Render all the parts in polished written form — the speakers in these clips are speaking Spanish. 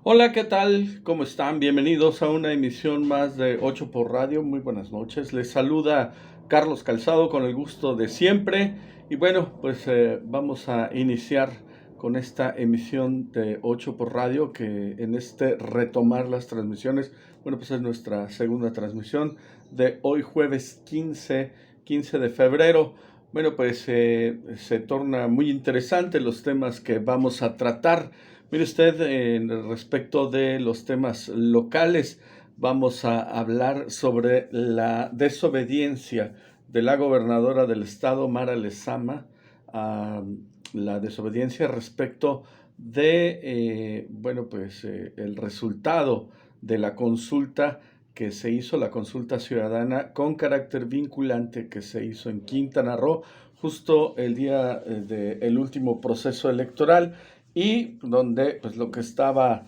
Hola, ¿qué tal? ¿Cómo están? Bienvenidos a una emisión más de 8 por Radio. Muy buenas noches. Les saluda Carlos Calzado con el gusto de siempre. Y bueno, pues vamos a iniciar con esta emisión de 8 por Radio, que en este retomar las transmisiones, bueno, pues es nuestra segunda transmisión de hoy jueves 15 de febrero. Bueno, pues se torna muy interesante los temas que vamos a tratar. Mire usted, respecto de los temas locales, vamos a hablar sobre la desobediencia de la gobernadora del estado, Mara Lezama, a la desobediencia respecto de, el resultado de la consulta que se hizo, la consulta ciudadana con carácter vinculante que se hizo en Quintana Roo, justo el día del último proceso electoral, y donde pues lo que estaba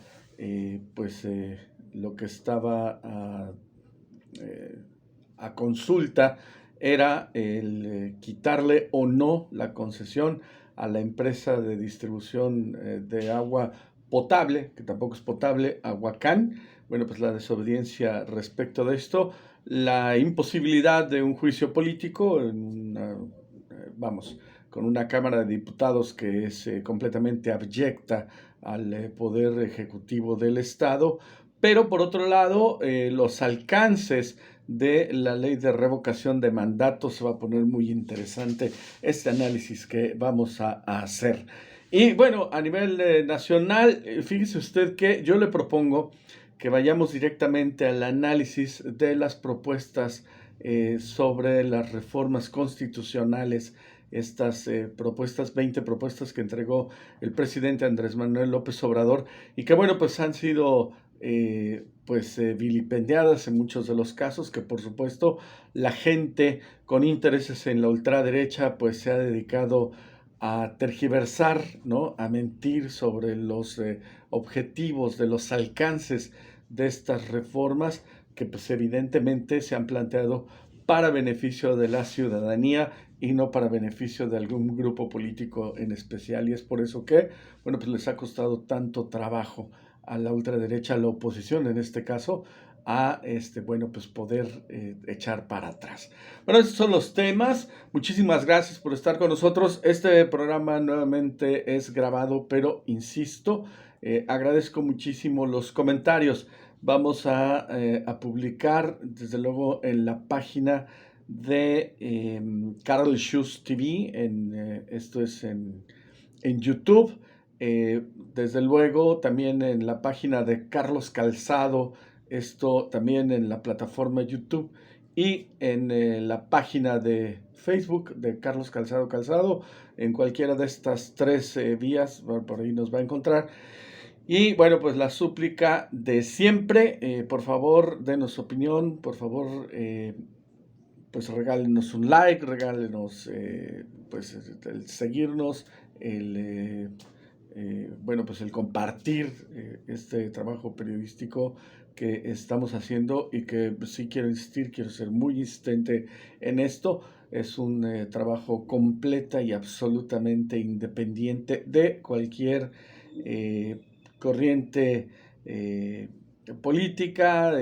a consulta era el quitarle o no la concesión a la empresa de distribución de agua potable, que tampoco es potable, Aguacán. Bueno, pues la desobediencia respecto de esto, la imposibilidad de un juicio político en vamos, con una Cámara de Diputados que es completamente abyecta al poder ejecutivo del Estado, pero por otro lado, los alcances de la ley de revocación de mandato. Se va a poner muy interesante este análisis que vamos a hacer. Y bueno, a nivel nacional, fíjese usted que yo le propongo que vayamos directamente al análisis de las propuestas sobre las reformas constitucionales, estas propuestas, 20 propuestas que entregó el presidente Andrés Manuel López Obrador, y que bueno, pues han sido vilipendiadas en muchos de los casos, que por supuesto la gente con intereses en la ultraderecha pues se ha dedicado a tergiversar, ¿no? A mentir sobre los objetivos, de los alcances de estas reformas que pues evidentemente se han planteado para beneficio de la ciudadanía y no para beneficio de algún grupo político en especial. Y es por eso que, bueno, pues les ha costado tanto trabajo a la ultraderecha, a la oposición en este caso, a poder echar para atrás. Bueno, esos son los temas. Muchísimas gracias por estar con nosotros. Este programa nuevamente es grabado, pero insisto, agradezco muchísimo los comentarios. Vamos a publicar, desde luego, en la página de Carol Schuss TV, esto es en YouTube. Desde luego, también en la página de Carlos Calzado, esto también en la plataforma YouTube, y en la página de Facebook de Carlos Calzado. En cualquiera de estas tres vías, por ahí nos va a encontrar. Y bueno, pues la súplica de siempre, por favor, denos su opinión, por favor, pues regálenos un like, regálenos el seguirnos, el pues el compartir este trabajo periodístico que estamos haciendo, y que pues, sí quiero insistir, quiero ser muy insistente en esto. Es un trabajo completa y absolutamente independiente de cualquier eh, corriente política,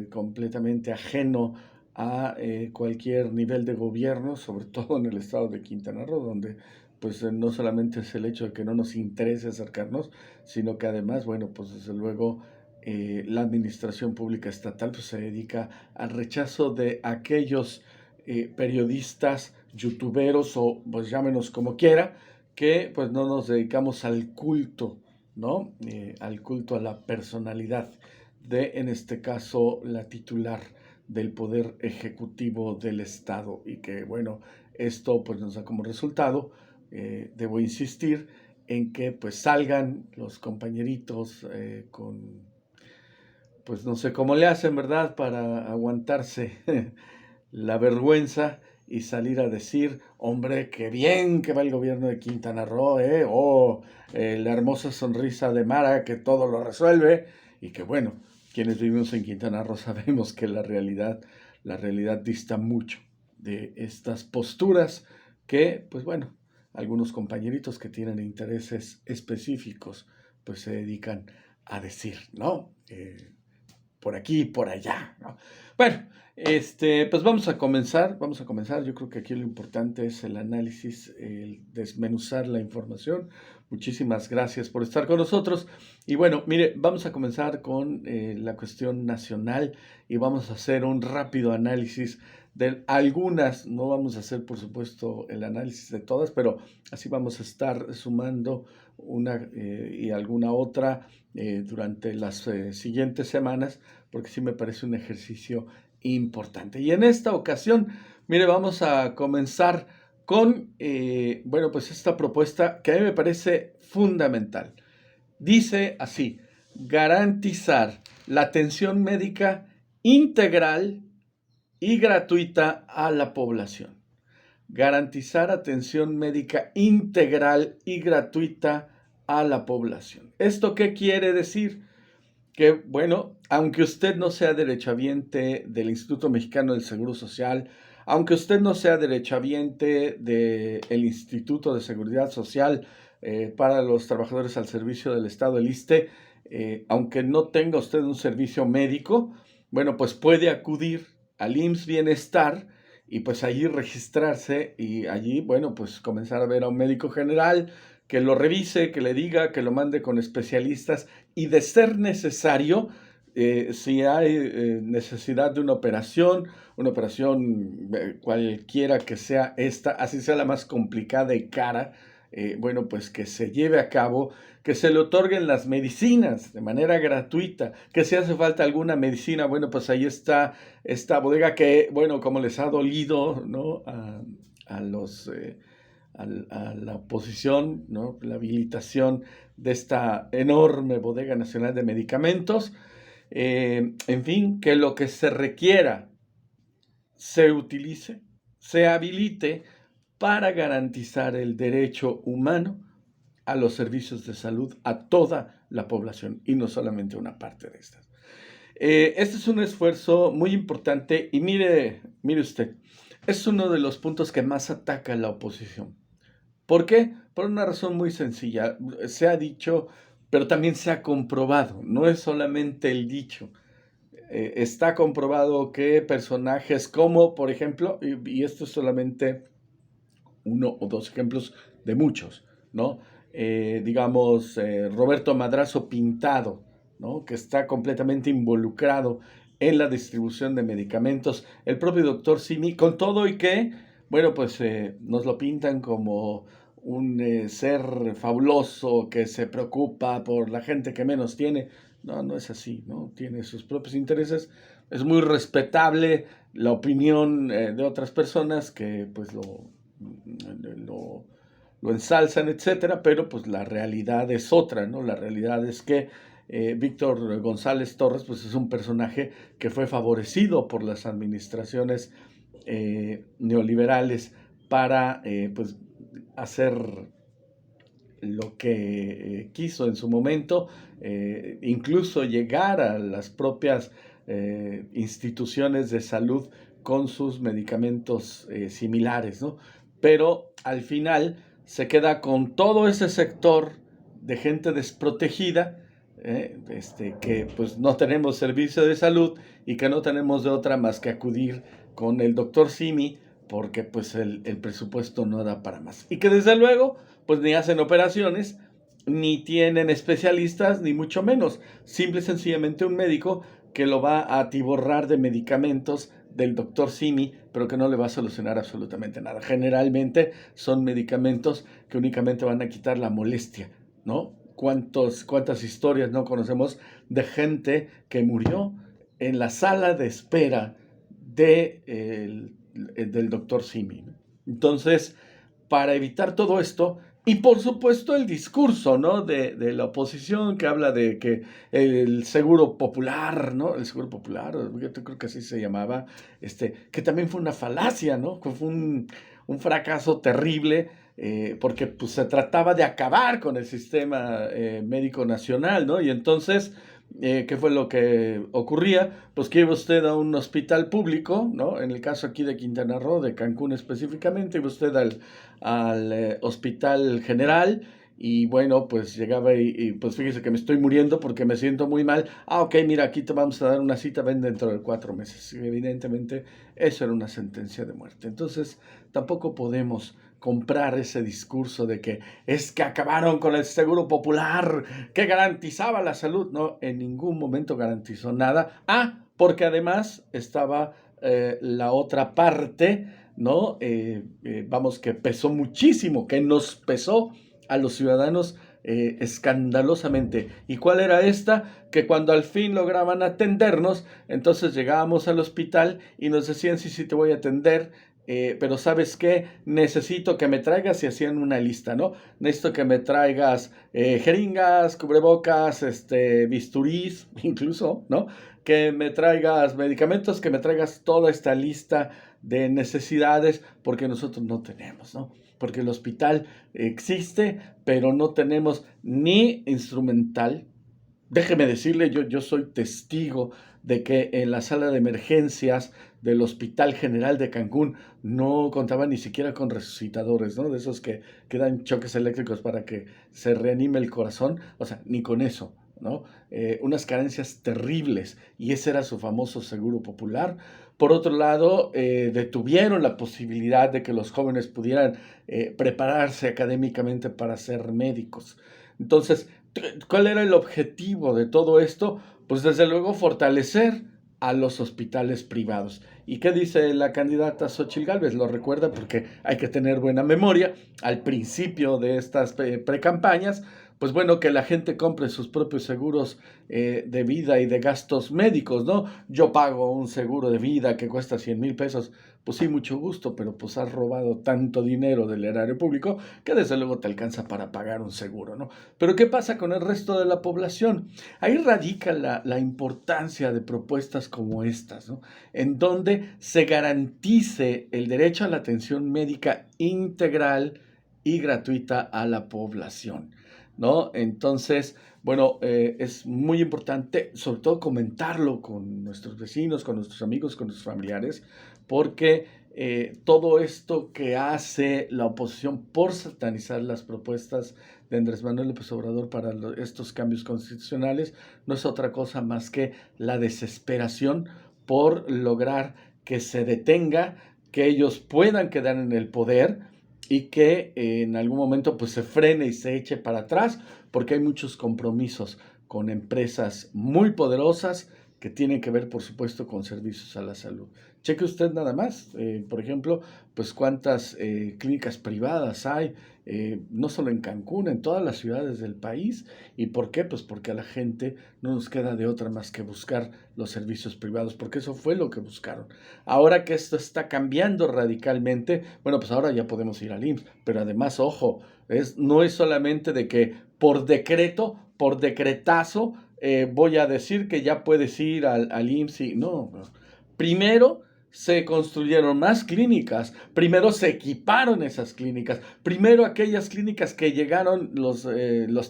completamente ajeno a cualquier nivel de gobierno, sobre todo en el estado de Quintana Roo, donde pues no solamente es el hecho de que no nos interese acercarnos, sino que además, bueno, pues desde luego la administración pública estatal pues se dedica al rechazo de aquellos periodistas, youtuberos, o pues llámenos como quiera, que pues no nos dedicamos al culto, ¿no? Al culto a la personalidad de, en este caso, la titular del poder ejecutivo del Estado, y que bueno, esto pues nos da como resultado, debo insistir en que pues salgan los compañeritos con, pues no sé cómo le hacen, ¿verdad?, para aguantarse la vergüenza y salir a decir, hombre, qué bien que va el gobierno de Quintana Roo, la hermosa sonrisa de Mara que todo lo resuelve. Y que bueno, quienes vivimos en Quintana Roo sabemos que la realidad dista mucho de estas posturas que, pues bueno, algunos compañeritos que tienen intereses específicos, pues se dedican a decir, ¿no? Por aquí y por allá, ¿no? Bueno, pues vamos a comenzar. Yo creo que aquí lo importante es el análisis, el desmenuzar la información. Muchísimas gracias por estar con nosotros. Y bueno, mire, vamos a comenzar con la cuestión nacional y vamos a hacer un rápido análisis de algunas. No vamos a hacer, por supuesto, el análisis de todas, pero así vamos a estar sumando una y alguna otra durante las siguientes semanas, porque sí me parece un ejercicio importante. Y en esta ocasión, mire, vamos a comenzar con, bueno, pues esta propuesta que a mí me parece fundamental. Dice así: garantizar la atención médica integral y gratuita a la población. Garantizar atención médica integral y gratuita a la población. ¿Esto qué quiere decir? Que, bueno, aunque usted no sea derechohabiente del Instituto Mexicano del Seguro Social, aunque usted no sea derechohabiente del Instituto de Seguridad Social para los trabajadores al servicio del Estado, el ISSSTE, aunque no tenga usted un servicio médico, bueno, pues puede acudir al IMSS Bienestar y pues allí registrarse y allí, bueno, pues comenzar a ver a un médico general que lo revise, que le diga, que lo mande con especialistas y de ser necesario, si hay necesidad de una operación cualquiera que sea esta, así sea la más complicada y cara, bueno, pues que se lleve a cabo, que se le otorguen las medicinas de manera gratuita, que si hace falta alguna medicina, bueno, pues ahí está esta bodega que, bueno, como les ha dolido, ¿no? A los... a la oposición, ¿no? La habilitación de esta enorme bodega nacional de medicamentos. En fin, que lo que se requiera se utilice, se habilite para garantizar el derecho humano a los servicios de salud a toda la población y no solamente una parte de estas. Este es un esfuerzo muy importante y mire usted, es uno de los puntos que más ataca la oposición. ¿Por qué? Por una razón muy sencilla. Se ha dicho, pero también se ha comprobado. No es solamente el dicho. Está comprobado que personajes como, por ejemplo, y esto es solamente uno o dos ejemplos de muchos, ¿no? Digamos, Roberto Madrazo Pintado, ¿no? Que está completamente involucrado en la distribución de medicamentos. El propio doctor Simi, con todo y que, bueno, pues nos lo pintan como un ser fabuloso que se preocupa por la gente que menos tiene. No, no es así, ¿no? Tiene sus propios intereses. Es muy respetable la opinión de otras personas que pues lo, lo ensalzan, etcétera, pero pues la realidad es otra, ¿no? La realidad es que Víctor González Torres pues es un personaje que fue favorecido por las administraciones neoliberales para pues hacer lo que quiso en su momento, incluso llegar a las propias instituciones de salud con sus medicamentos similares, ¿no? Pero al final se queda con todo ese sector de gente desprotegida, que pues no tenemos servicio de salud y que no tenemos de otra más que acudir con el doctor Simi porque pues el presupuesto no da para más. Y que desde luego pues ni hacen operaciones, ni tienen especialistas, ni mucho menos. Simple y sencillamente un médico que lo va a atiborrar de medicamentos del doctor Simi, pero que no le va a solucionar absolutamente nada. Generalmente son medicamentos que únicamente van a quitar la molestia, ¿no? ¿Cuántas historias no conocemos de gente que murió en la sala de espera del doctor Simi, ¿no? Entonces, para evitar todo esto, y por supuesto el discurso, ¿no? de la oposición que habla de que el seguro popular, ¿no? El seguro popular, yo creo que así se llamaba, que también fue una falacia, ¿no? Que fue un fracaso terrible, porque pues, se trataba de acabar con el sistema médico nacional, ¿no? Y entonces, ¿qué fue lo que ocurría? Pues que iba usted a un hospital público, ¿no? En el caso aquí de Quintana Roo, de Cancún específicamente, iba usted al Hospital General y bueno, pues llegaba pues fíjese que me estoy muriendo porque me siento muy mal. Ah, ok, mira, aquí te vamos a dar una cita, ven dentro de 4 meses. Y evidentemente eso era una sentencia de muerte. Entonces tampoco podemos comprar ese discurso de que es que acabaron con el seguro popular, que garantizaba la salud. No, en ningún momento garantizó nada. Ah, porque además estaba la otra parte, ¿no? Vamos, que pesó muchísimo, que nos pesó a los ciudadanos escandalosamente. ¿Y cuál era esta? Que cuando al fin lograban atendernos, entonces llegábamos al hospital y nos decían, sí, sí, te voy a atender, pero ¿sabes qué? Necesito que me traigas, y hacían una lista, ¿no? Necesito que me traigas jeringas, cubrebocas, bisturís, incluso, ¿no? Que me traigas medicamentos, que me traigas toda esta lista de necesidades, porque nosotros no tenemos, ¿no? Porque el hospital existe, pero no tenemos ni instrumental. Déjeme decirle, yo soy testigo de que en la sala de emergencias del Hospital General de Cancún no contaban ni siquiera con resucitadores, ¿no? De esos que dan choques eléctricos para que se reanime el corazón, o sea, ni con eso, ¿no? Unas carencias terribles, y ese era su famoso seguro popular. Por otro lado, detuvieron la posibilidad de que los jóvenes pudieran prepararse académicamente para ser médicos. Entonces, ¿cuál era el objetivo de todo esto? Pues desde luego fortalecer a los hospitales privados. ¿Y qué dice la candidata Xóchitl Gálvez? Lo recuerda porque hay que tener buena memoria. Al principio de estas precampañas, pues bueno, que la gente compre sus propios seguros de vida y de gastos médicos, ¿no? Yo pago un seguro de vida que cuesta 100,000 pesos. Pues sí, mucho gusto, pero pues has robado tanto dinero del erario público que desde luego te alcanza para pagar un seguro, ¿no? Pero ¿qué pasa con el resto de la población? Ahí radica la importancia de propuestas como estas, ¿no? En donde se garantice el derecho a la atención médica integral y gratuita a la población, ¿no? Entonces, bueno, es muy importante, sobre todo, comentarlo con nuestros vecinos, con nuestros amigos, con nuestros familiares, porque todo esto que hace la oposición por satanizar las propuestas de Andrés Manuel López Obrador para estos cambios constitucionales no es otra cosa más que la desesperación por lograr que se detenga, que ellos puedan quedar en el poder y que en algún momento pues se frene y se eche para atrás, porque hay muchos compromisos con empresas muy poderosas que tienen que ver, por supuesto, con servicios a la salud. Cheque usted nada más, por ejemplo, pues cuántas clínicas privadas hay, no solo en Cancún, en todas las ciudades del país. ¿Y por qué? Pues porque a la gente no nos queda de otra más que buscar los servicios privados, porque eso fue lo que buscaron. Ahora que esto está cambiando radicalmente, bueno, pues ahora ya podemos ir al IMSS, pero además, ojo, no es solamente de que por decreto, por decretazo, voy a decir que ya puedes ir al IMSS y no. Primero se construyeron más clínicas, primero se equiparon esas clínicas, primero aquellas clínicas que llegaron los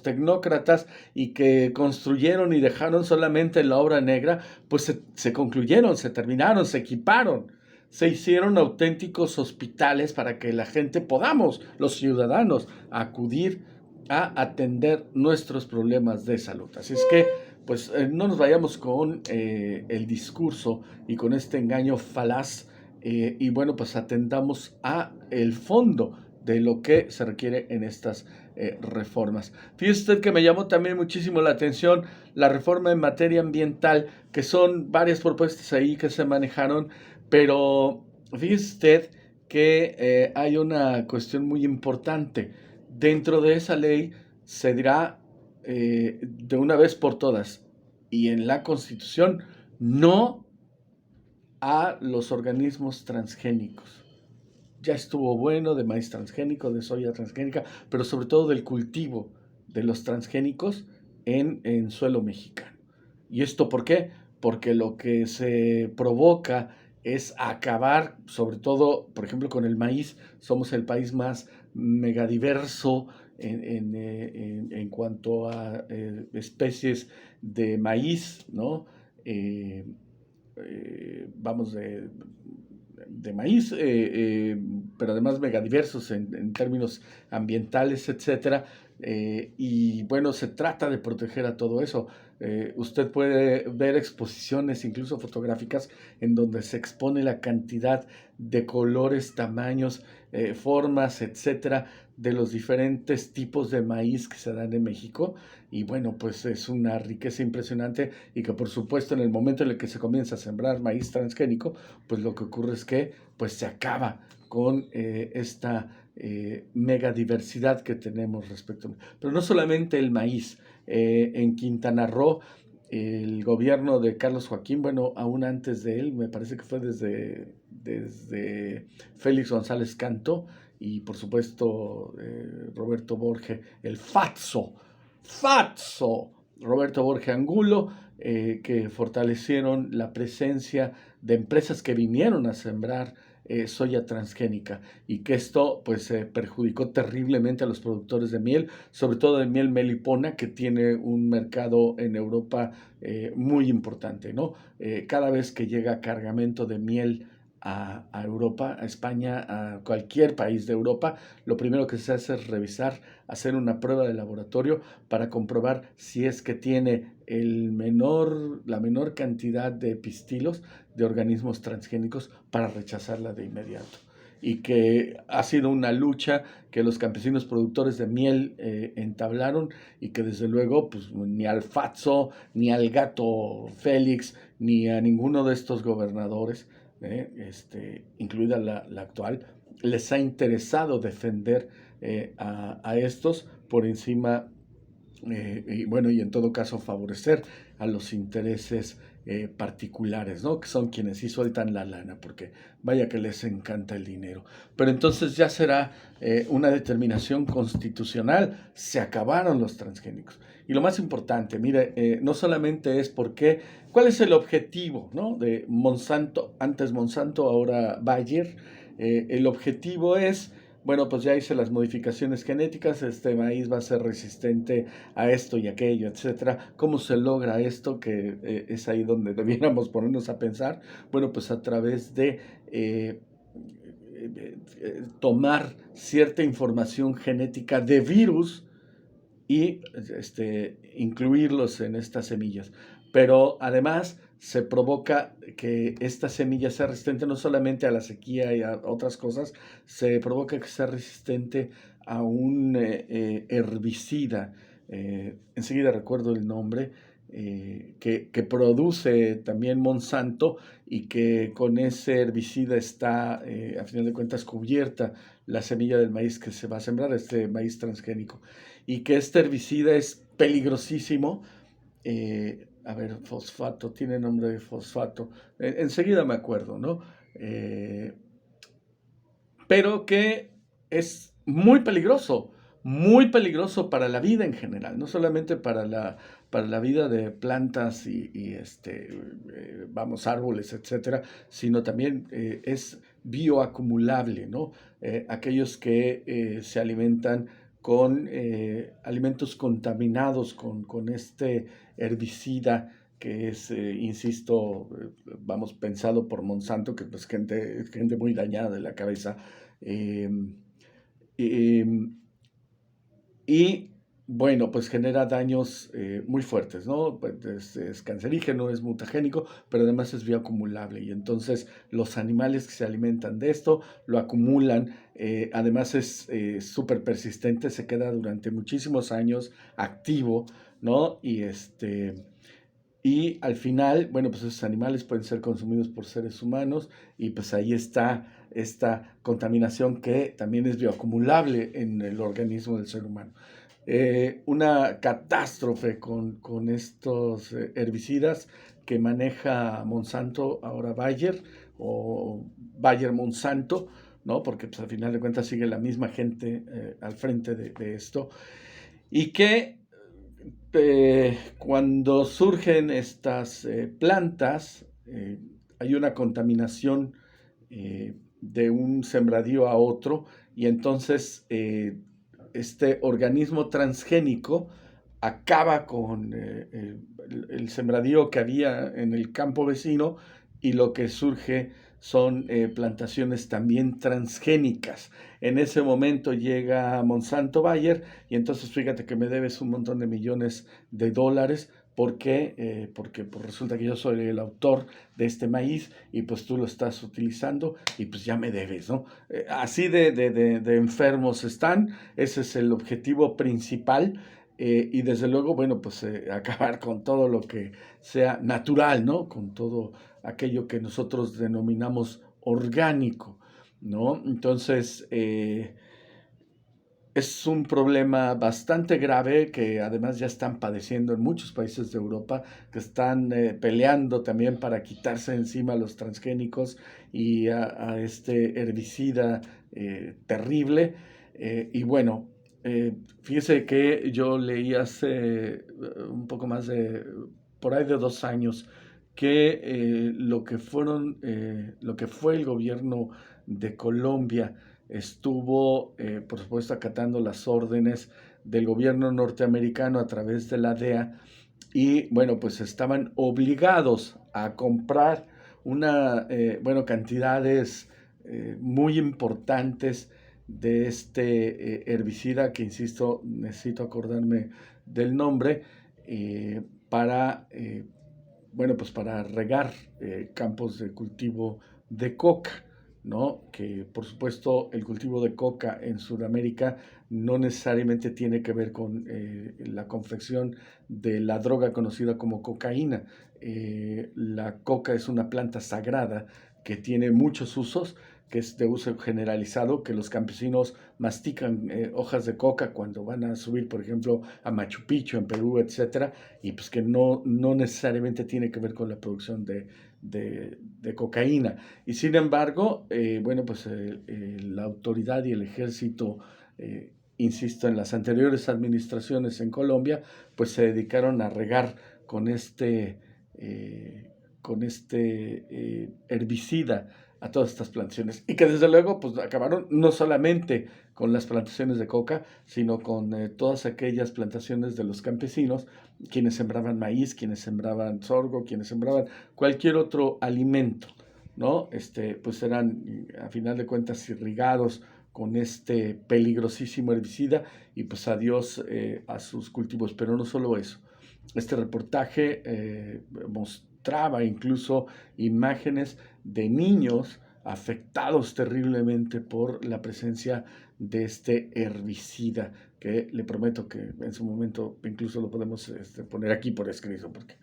tecnócratas y que construyeron y dejaron solamente en la obra negra, pues se concluyeron, se terminaron, se equiparon. Se hicieron auténticos hospitales para que la gente podamos, los ciudadanos, acudir a atender nuestros problemas de salud. Así es que, pues, no nos vayamos con el discurso y con este engaño falaz, y bueno, pues atendamos a el fondo de lo que se requiere en estas reformas. Fíjese usted que me llamó también muchísimo la atención la reforma en materia ambiental, que son varias propuestas ahí que se manejaron, pero fíjese usted que hay una cuestión muy importante. Dentro de esa ley se dirá de una vez por todas y en la Constitución no a los organismos transgénicos. Ya estuvo bueno de maíz transgénico, de soya transgénica, pero sobre todo del cultivo de los transgénicos en suelo mexicano. ¿Y esto por qué? Porque lo que se provoca es acabar, sobre todo, por ejemplo, con el maíz. Somos el país más megadiverso en cuanto a especies de maíz, ¿no? Eh, vamos, de maíz, pero además megadiversos en términos ambientales, etcétera. Y bueno, se trata de proteger a todo eso. Usted puede ver exposiciones, incluso fotográficas, en donde se expone la cantidad de colores, tamaños, formas, etcétera, de los diferentes tipos de maíz que se dan en México. Y bueno, pues es una riqueza impresionante y que por supuesto en el momento en el que se comienza a sembrar maíz transgénico, pues lo que ocurre es que pues se acaba con esta mega diversidad que tenemos respecto. Pero no solamente el maíz. En Quintana Roo, el gobierno de Carlos Joaquín, bueno, aún antes de él, me parece que fue desde Félix González Canto y por supuesto Roberto Borge, el Fatso, Roberto Borge Angulo, que fortalecieron la presencia de empresas que vinieron a sembrar soya transgénica y que esto pues perjudicó terriblemente a los productores de miel, sobre todo de miel melipona que tiene un mercado en Europa muy importante, ¿no? Cada vez que llega cargamento de miel a Europa, a España, a cualquier país de Europa, lo primero que se hace es revisar, hacer una prueba de laboratorio para comprobar si es que tiene la menor cantidad de pistilos de organismos transgénicos para rechazarla de inmediato. Y que ha sido una lucha que los campesinos productores de miel entablaron y que desde luego pues, ni al Fatso, ni al gato Félix, ni a ninguno de estos gobernadores, incluida la actual, les ha interesado defender a estos por encima y bueno, y en todo caso favorecer a los intereses particulares, ¿no? Que son quienes sí sueltan la lana, porque vaya que les encanta el dinero. Pero entonces ya será una determinación constitucional, se acabaron los transgénicos. Y lo más importante, mire, no solamente es porque, ¿cuál es el objetivo, ¿no? De Monsanto, antes Monsanto, ahora Bayer? El objetivo es bueno, pues ya hice las modificaciones genéticas, este maíz va a ser resistente a esto y aquello, etcétera. ¿Cómo se logra esto? Que es ahí donde debiéramos ponernos a pensar. Bueno, pues a través de tomar cierta información genética de virus y incluirlos en estas semillas. Pero además se provoca que esta semilla sea resistente no solamente a la sequía y a otras cosas, se provoca que sea resistente a un herbicida. Enseguida recuerdo el nombre, que produce también Monsanto y que con ese herbicida está, a final de cuentas, cubierta la semilla del maíz que se va a sembrar, este maíz transgénico. Y que este herbicida es peligrosísimo. A ver, fosfato, tiene nombre de fosfato. Enseguida me acuerdo, ¿no? Pero que es muy peligroso para la vida en general, no solamente para la vida de plantas vamos, árboles, etcétera, sino también es bioacumulable, ¿no? Aquellos que se alimentan con alimentos contaminados con este herbicida que es, insisto, vamos, pensado por Monsanto, que pues gente muy dañada de la cabeza. Eh, eh, y bueno, pues genera daños muy fuertes, ¿no? Pues es cancerígeno, es mutagénico, pero además es bioacumulable. Y entonces los animales que se alimentan de esto lo acumulan. Además es súper persistente, se queda durante muchísimos años activo, ¿no? Y al final, bueno, pues esos animales pueden ser consumidos por seres humanos y pues ahí está esta contaminación que también es bioacumulable en el organismo del ser humano. Una catástrofe con estos herbicidas que maneja Monsanto, ahora Bayer, o Bayer Monsanto, ¿no? Porque pues al final de cuentas sigue la misma gente al frente de esto. Y que cuando surgen estas plantas, hay una contaminación de un sembradío a otro y entonces este organismo transgénico acaba con el sembradío que había en el campo vecino y lo que surge son plantaciones también transgénicas. En ese momento llega Monsanto Bayer y entonces fíjate que me debes un montón de millones de dólares. ¿Por qué? Porque pues resulta que yo soy el autor de este maíz y pues tú lo estás utilizando y pues ya me debes, ¿no? Así de enfermos están, ese es el objetivo principal. Y desde luego, bueno, pues acabar con todo lo que sea natural, ¿no? Con todo aquello que nosotros denominamos orgánico, ¿no? Entonces, es un problema bastante grave que además ya están padeciendo en muchos países de Europa, que están peleando también para quitarse encima los transgénicos y a este herbicida terrible. Y bueno, fíjese que yo leí hace un poco más de, por ahí de 2 años, que lo que fue el gobierno de Colombia estuvo, por supuesto, acatando las órdenes del gobierno norteamericano a través de la DEA y, bueno, pues estaban obligados a comprar cantidades muy importantes de este herbicida que, insisto, necesito acordarme del nombre, para, pues para regar campos de cultivo de coca. ¿No? Que por supuesto el cultivo de coca en Sudamérica no necesariamente tiene que ver con la confección de la droga conocida como cocaína. La coca es una planta sagrada que tiene muchos usos, que es de uso generalizado, que los campesinos mastican hojas de coca cuando van a subir, por ejemplo, a Machu Picchu, en Perú, etcétera, y pues que no necesariamente tiene que ver con la producción de cocaína. Y sin embargo, pues la autoridad y el ejército, insisto, en las anteriores administraciones en Colombia, pues se dedicaron a regar con este herbicida a todas estas plantaciones y que desde luego pues acabaron no solamente con las plantaciones de coca, sino con todas aquellas plantaciones de los campesinos, quienes sembraban maíz, quienes sembraban sorgo, quienes sembraban cualquier otro alimento, ¿no? Pues eran a final de cuentas irrigados con este peligrosísimo herbicida y pues adiós a sus cultivos. Pero no solo eso, este reportaje mostraba incluso imágenes de niños afectados terriblemente por la presencia de este herbicida, que le prometo que en su momento incluso lo podemos poner aquí por escrito, porque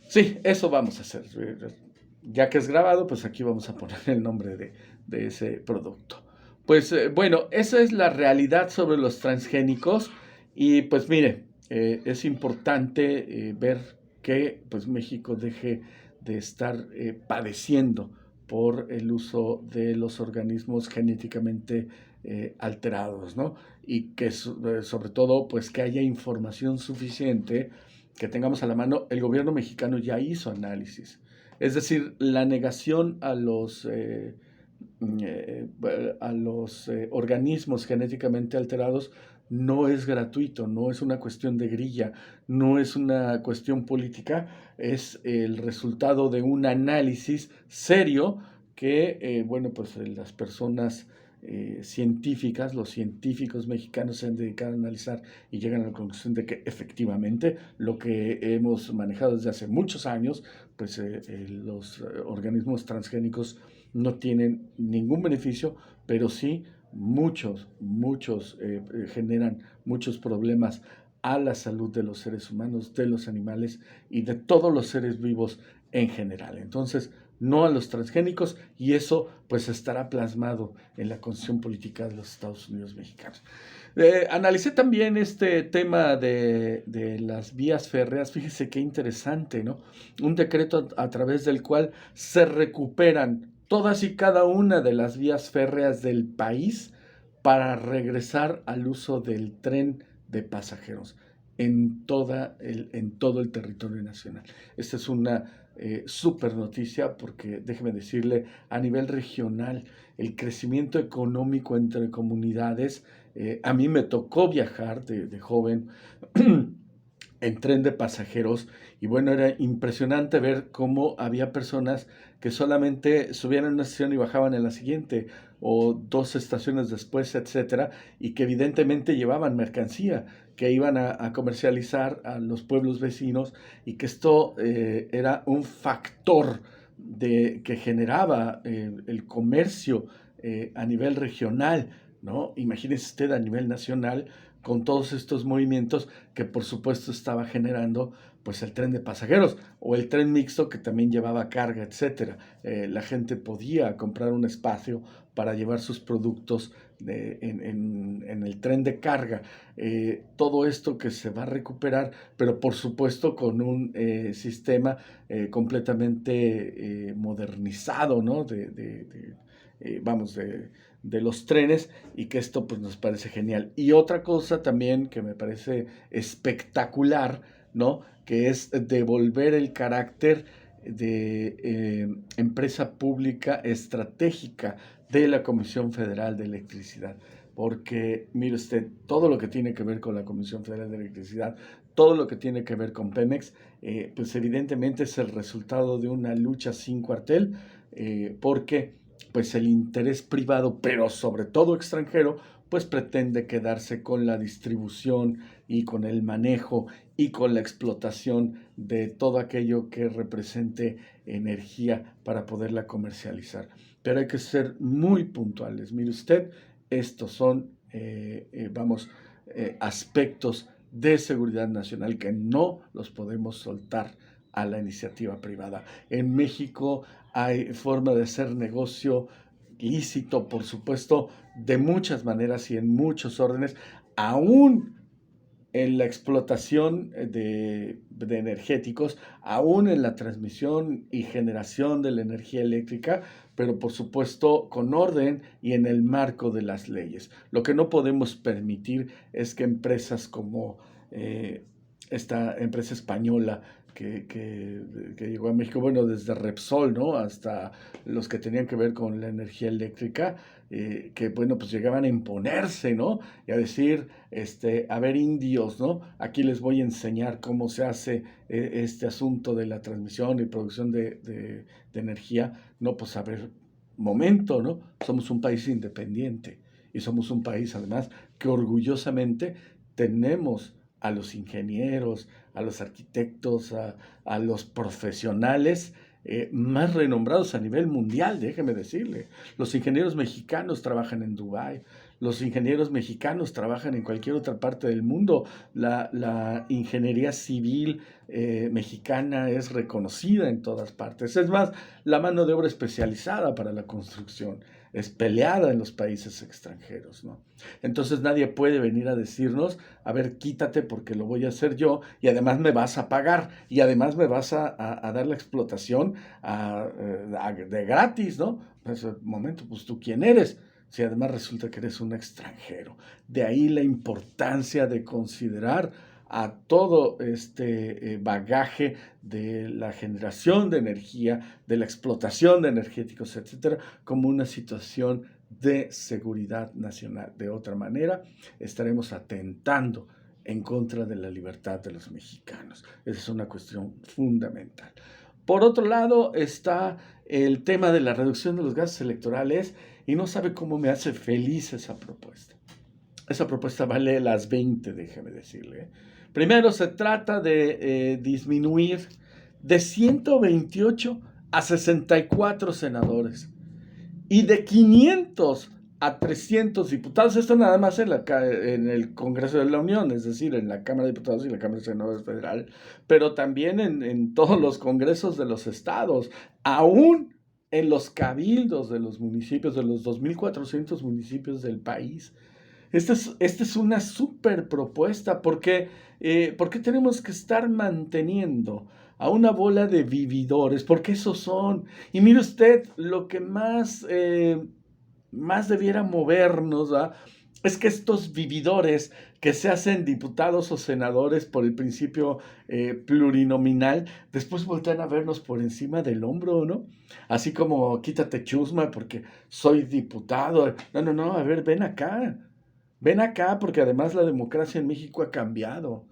sí, eso vamos a hacer. Ya que es grabado, pues aquí vamos a poner el nombre de ese producto. Pues bueno, esa es la realidad sobre los transgénicos y pues mire, es importante ver que pues México deje de estar padeciendo por el uso de los organismos genéticamente alterados, ¿no? Y que sobre todo pues que haya información suficiente, que tengamos a la mano. El gobierno mexicano ya hizo análisis, es decir, la negación a los organismos genéticamente alterados no es gratuito, no es una cuestión de grilla, no es una cuestión política, es el resultado de un análisis serio que, pues las personas científicas, los científicos mexicanos se han dedicado a analizar y llegan a la conclusión de que efectivamente lo que hemos manejado desde hace muchos años, pues los organismos transgénicos no tienen ningún beneficio, pero sí muchos generan muchos problemas a la salud de los seres humanos, de los animales y de todos los seres vivos en general. Entonces, no a los transgénicos, y eso pues estará plasmado en la Constitución Política de los Estados Unidos Mexicanos. Analicé también este tema de las vías férreas. Fíjese qué interesante, ¿no? Un decreto a través del cual se recuperan todas y cada una de las vías férreas del país para regresar al uso del tren de pasajeros en todo el territorio nacional. Esta es una súper noticia porque, déjeme decirle, a nivel regional, el crecimiento económico entre comunidades, a mí me tocó viajar de joven en tren de pasajeros y bueno, era impresionante ver cómo había personas que solamente subían en una estación y bajaban en la siguiente o dos estaciones después, etcétera, y que evidentemente llevaban mercancía que iban a comercializar a los pueblos vecinos y que esto era un factor que generaba el comercio a nivel regional, ¿no? Imagínese usted a nivel nacional con todos estos movimientos que por supuesto estaba generando pues el tren de pasajeros o el tren mixto que también llevaba carga, etcétera. La gente podía comprar un espacio para llevar sus productos en el tren de carga. Todo esto que se va a recuperar, pero por supuesto con un sistema completamente modernizado, ¿no? Vamos, de los trenes y que esto pues nos parece genial. Y otra cosa también que me parece espectacular, ¿no? Que es devolver el carácter de empresa pública estratégica de la Comisión Federal de Electricidad. Porque, mire usted, todo lo que tiene que ver con la Comisión Federal de Electricidad, todo lo que tiene que ver con Pemex, pues evidentemente es el resultado de una lucha sin cuartel, porque pues el interés privado, pero sobre todo extranjero, pues pretende quedarse con la distribución y con el manejo y con la explotación de todo aquello que represente energía para poderla comercializar. Pero hay que ser muy puntuales. Mire usted, estos son, aspectos de seguridad nacional que no los podemos soltar a la iniciativa privada. En México hay forma de hacer negocio lícito, por supuesto, de muchas maneras y en muchos órdenes, aún en la explotación de energéticos, aún en la transmisión y generación de la energía eléctrica, pero por supuesto con orden y en el marco de las leyes. Lo que no podemos permitir es que empresas como esta empresa española que llegó a México, bueno, desde Repsol, ¿no? Hasta los que tenían que ver con la energía eléctrica, que, bueno, pues llegaban a imponerse, ¿no? Y a decir, a ver, indios, ¿no? Aquí les voy a enseñar cómo se hace este asunto de la transmisión y producción de energía. No, pues a ver, momento, ¿no? Somos un país independiente y somos un país, además, que orgullosamente tenemos a los ingenieros, a los arquitectos, a los profesionales más renombrados a nivel mundial, déjeme decirle. Los ingenieros mexicanos trabajan en Dubái, los ingenieros mexicanos trabajan en cualquier otra parte del mundo. La ingeniería civil mexicana es reconocida en todas partes. Es más, la mano de obra especializada para la construcción es peleada en los países extranjeros, ¿no? Entonces nadie puede venir a decirnos, a ver, quítate porque lo voy a hacer yo y además me vas a pagar y además me vas a dar la explotación de gratis, ¿no? Pues, momento, pues tú quién eres, si además resulta que eres un extranjero. De ahí la importancia de considerar a todo este bagaje de la generación de energía, de la explotación de energéticos, etcétera, como una situación de seguridad nacional. De otra manera, estaremos atentando en contra de la libertad de los mexicanos. Esa es una cuestión fundamental. Por otro lado, está el tema de la reducción de los gastos electorales y no sabe cómo me hace feliz esa propuesta. Esa propuesta vale las 20, déjeme decirle. Primero, se trata de disminuir de 128 a 64 senadores y de 500 a 300 diputados. Esto nada más en el Congreso de la Unión, es decir, en la Cámara de Diputados y la Cámara de Senadores Federal, pero también en todos los congresos de los estados, aún en los cabildos de los municipios, de los 2.400 municipios del país. Esta es una súper propuesta porque tenemos que estar manteniendo a una bola de vividores, porque esos son. Y mire usted, lo que más debiera movernos, ¿va? Es que estos vividores que se hacen diputados o senadores por el principio plurinominal, después voltean a vernos por encima del hombro, ¿no? Así como quítate chusma porque soy diputado. No, a ver, ven acá. Ven acá porque además la democracia en México ha cambiado,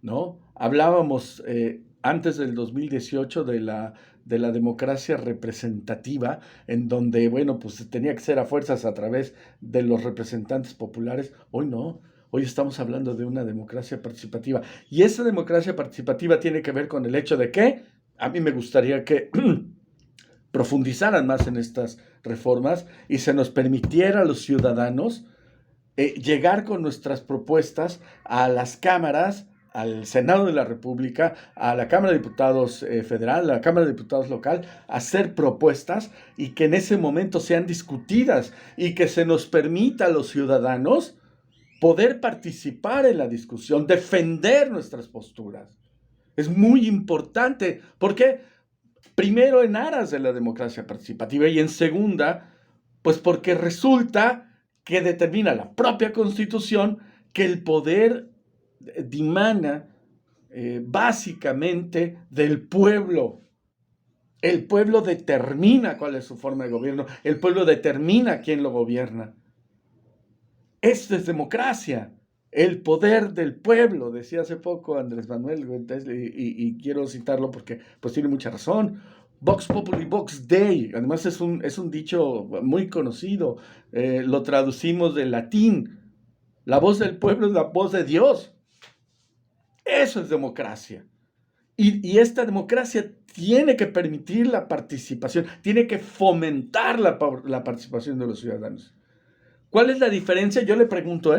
¿no? Hablábamos antes del 2018 de la democracia representativa, en donde, bueno, pues tenía que ser a fuerzas a través de los representantes populares. Hoy no, hoy estamos hablando de una democracia participativa. Y esa democracia participativa tiene que ver con el hecho de que a mí me gustaría que profundizaran más en estas reformas y se nos permitiera a los ciudadanos llegar con nuestras propuestas a las cámaras, al Senado de la República, a la Cámara de Diputados federal, a la Cámara de Diputados local, hacer propuestas y que en ese momento sean discutidas y que se nos permita a los ciudadanos poder participar en la discusión, defender nuestras posturas. Es muy importante. ¿Por qué? Primero, en aras de la democracia participativa, y en segunda, pues porque resulta que determina la propia Constitución que el poder dimana básicamente del pueblo. El pueblo determina cuál es su forma de gobierno, el pueblo determina quién lo gobierna. Esto es democracia, el poder del pueblo, decía hace poco Andrés Manuel, y quiero citarlo porque pues tiene mucha razón. Vox Populi, Vox Dei, además es un dicho muy conocido, lo traducimos del latín. La voz del pueblo es la voz de Dios. Eso es democracia. Y esta democracia tiene que permitir la participación, tiene que fomentar la participación de los ciudadanos. ¿Cuál es la diferencia? Yo le pregunto,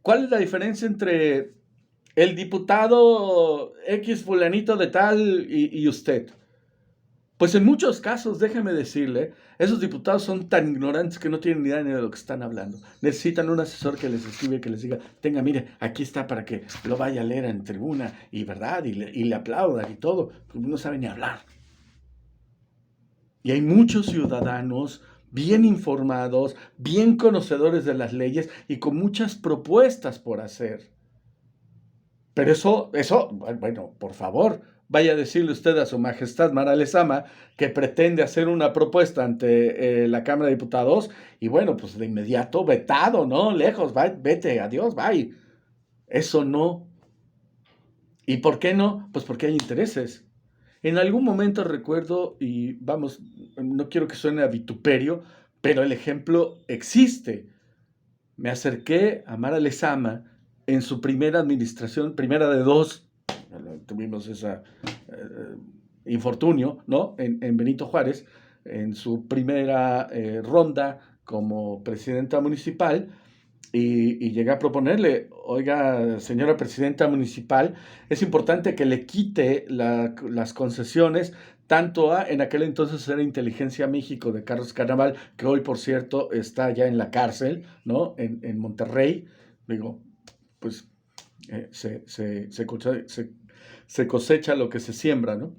¿cuál es la diferencia entre el diputado X fulanito de tal y usted? Pues en muchos casos, déjeme decirle, esos diputados son tan ignorantes que no tienen ni idea ni de lo que están hablando. Necesitan un asesor que les escribe, que les diga, tenga, mire, aquí está para que lo vaya a leer en tribuna, y verdad, y le aplaudan y todo. No sabe ni hablar. Y hay muchos ciudadanos bien informados, bien conocedores de las leyes y con muchas propuestas por hacer. Pero eso, bueno, por favor, vaya a decirle usted a su majestad Mara Lezama que pretende hacer una propuesta ante la Cámara de Diputados y bueno, pues de inmediato vetado, ¿no? Lejos, vete, adiós, bye. Eso no. ¿Y por qué no? Pues porque hay intereses. En algún momento recuerdo, y vamos, no quiero que suene a vituperio, pero el ejemplo existe. Me acerqué a Mara Lezama en su primera administración, primera de dos, tuvimos ese infortunio, ¿no? En Benito Juárez, en su primera ronda como presidenta municipal, y llegué a proponerle, oiga, señora presidenta municipal, es importante que le quite las concesiones tanto en aquel entonces era Inteligencia México de Carlos Carnaval, que hoy, por cierto, está ya en la cárcel, ¿no? En Monterrey. Digo, pues se cosecha lo que se siembra, ¿no?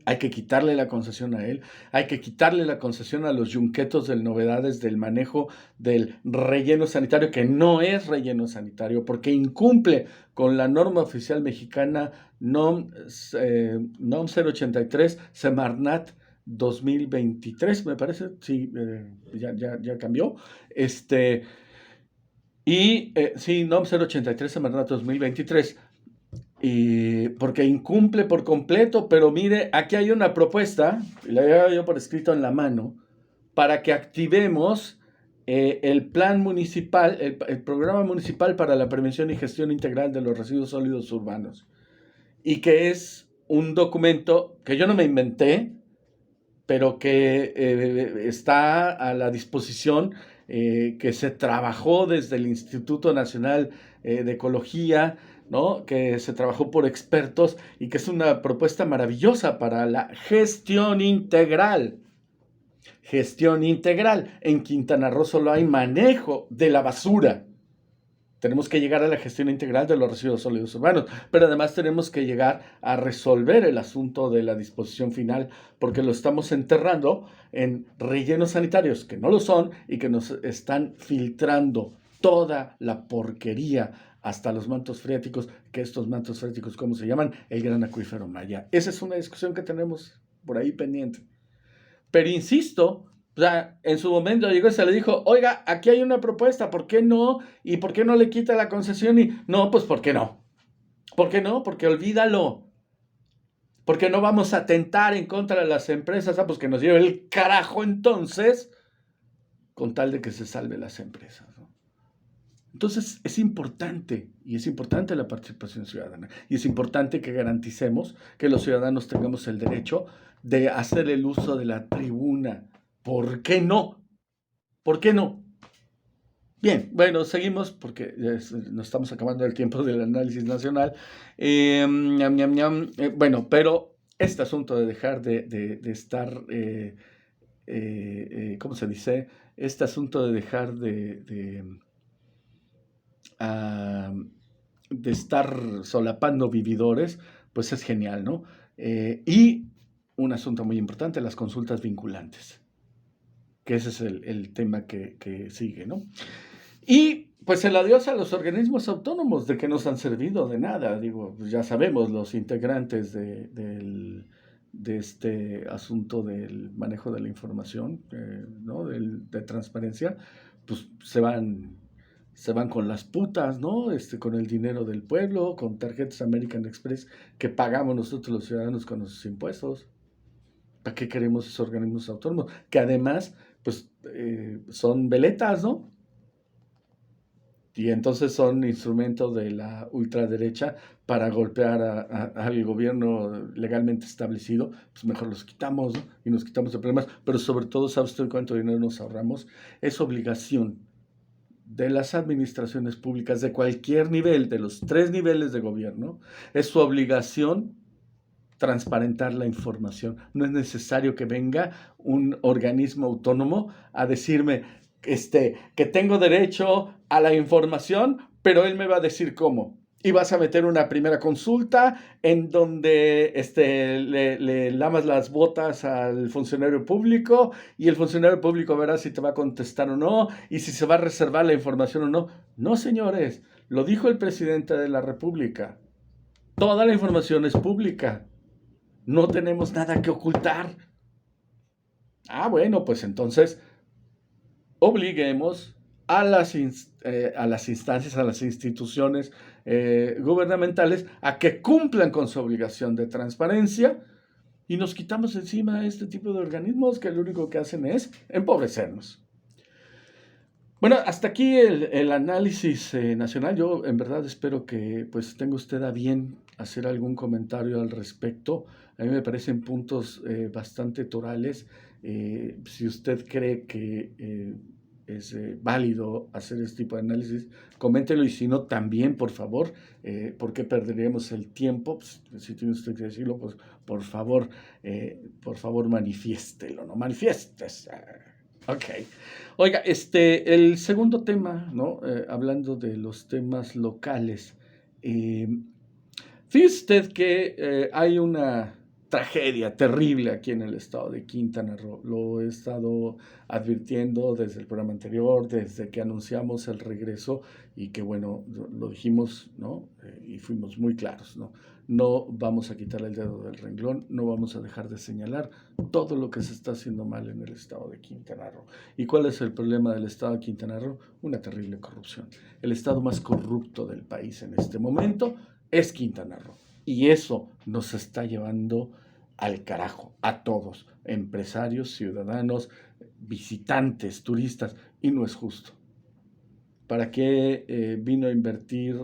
Hay que quitarle la concesión a él, hay que quitarle la concesión a los yunquetos del Novedades del manejo del relleno sanitario, que no es relleno sanitario, porque incumple con la norma oficial mexicana NOM 083, Semarnat 2023, me parece, sí, ya cambió, sí, NOM 083, Semarnat 2023, y porque incumple por completo, pero mire, aquí hay una propuesta, y la llevo yo por escrito en la mano, para que activemos el plan municipal, el programa municipal para la prevención y gestión integral de los residuos sólidos urbanos, y que es un documento que yo no me inventé, pero que está a la disposición, que se trabajó desde el Instituto Nacional de Ecología, ¿no? Que se trabajó por expertos y que es una propuesta maravillosa para la gestión integral. Gestión integral. En Quintana Roo solo hay manejo de la basura. Tenemos que llegar a la gestión integral de los residuos sólidos urbanos, pero además tenemos que llegar a resolver el asunto de la disposición final, porque lo estamos enterrando en rellenos sanitarios que no lo son y que nos están filtrando toda la porquería hasta los mantos freáticos, que estos mantos freáticos, ¿cómo se llaman? El gran acuífero Maya. Esa es una discusión que tenemos por ahí pendiente. Pero insisto, o sea, en su momento llegó y se le dijo, oiga, aquí hay una propuesta, ¿por qué no? ¿Y por qué no le quita la concesión? Y no, pues ¿por qué no? ¿Por qué no? Porque olvídalo. Porque no vamos a atentar en contra de las empresas. Pues que nos lleve el carajo entonces, con tal de que se salve las empresas, ¿no? Entonces es importante, y es importante la participación ciudadana, y es importante que garanticemos que los ciudadanos tengamos el derecho de hacer el uso de la tribuna. ¿Por qué no? ¿Por qué no? Bien, bueno, seguimos porque nos estamos acabando el tiempo del análisis nacional. Bueno, pero este asunto de dejar de estar, ¿cómo se dice? Este asunto de dejar ah, de estar solapando vividores, pues es genial, ¿no? Y un asunto muy importante, las consultas vinculantes, que ese es el tema que sigue, ¿no? Y pues el adiós a los organismos autónomos, ¿de que nos han servido? De nada, digo, pues ya sabemos, los integrantes de este asunto del manejo de la información, ¿no? De transparencia, pues se van con las putas, ¿no? Con el dinero del pueblo, con tarjetas American Express que pagamos nosotros los ciudadanos con nuestros impuestos. ¿Para qué queremos esos organismos autónomos? Que además, pues, son veletas, ¿no? Y entonces son instrumentos de la ultraderecha para golpear al gobierno legalmente establecido. Pues mejor los quitamos, ¿no? Y nos quitamos de problemas. Pero sobre todo, ¿sabe usted cuánto dinero nos ahorramos? Es obligación de las administraciones públicas de cualquier nivel, de los 3 niveles de gobierno, es su obligación transparentar la información. No es necesario que venga un organismo autónomo a decirme que tengo derecho a la información, pero él me va a decir cómo. Y vas a meter una primera consulta en donde le lamas las botas al funcionario público y el funcionario público verá si te va a contestar o no y si se va a reservar la información o no. No, señores, lo dijo el presidente de la República. Toda la información es pública. No tenemos nada que ocultar. Bueno, pues entonces obliguemos a las instancias, a las instituciones gubernamentales a que cumplan con su obligación de transparencia y nos quitamos encima este tipo de organismos que lo único que hacen es empobrecernos. Bueno, hasta aquí el análisis nacional. Yo en verdad espero que pues tenga usted a bien hacer algún comentario al respecto. A mí me parecen puntos bastante torales. Si usted cree que es válido hacer este tipo de análisis, coméntelo y si no, también, por favor, porque perderíamos el tiempo. Pues, si tiene usted que decirlo, pues por favor, manifiéstelo, ¿no? Manifiestes. Ok. Oiga, el segundo tema, ¿no? Hablando de los temas locales, eh, fíjese usted que hay una tragedia terrible aquí en el estado de Quintana Roo. Lo he estado advirtiendo desde el programa anterior, desde que anunciamos el regreso y que, bueno, lo dijimos, ¿no? Y fuimos muy claros, ¿no? No vamos a quitar el dedo del renglón, no vamos a dejar de señalar todo lo que se está haciendo mal en el estado de Quintana Roo. ¿Y cuál es el problema del estado de Quintana Roo? Una terrible corrupción. El estado más corrupto del país en este momento es Quintana Roo. Y eso nos está llevando al carajo, a todos, empresarios, ciudadanos, visitantes, turistas, y no es justo. ¿Para qué vino a invertir